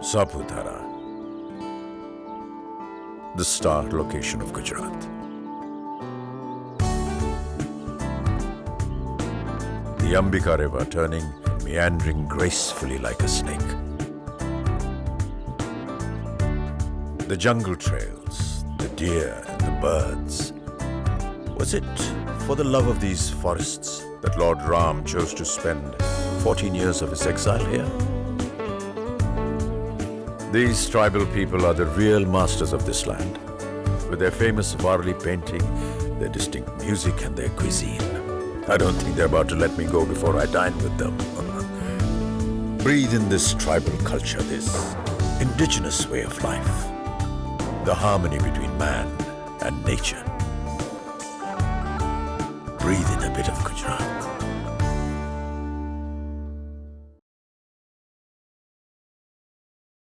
Saputara, the star location of Gujarat. The Ambika River turning and meandering gracefully like a snake. The jungle trails, the deer and the birds. Was it for the love of these forests that Lord Ram chose to spend 14 years of his exile here? These tribal people are the real masters of this land, with their famous Varli painting, their distinct music and their cuisine. I don't think they're about to let me go before I dine with them. Breathe in this tribal culture, this indigenous way of life, the harmony between man and nature. Breathe in a bit of Gujarat.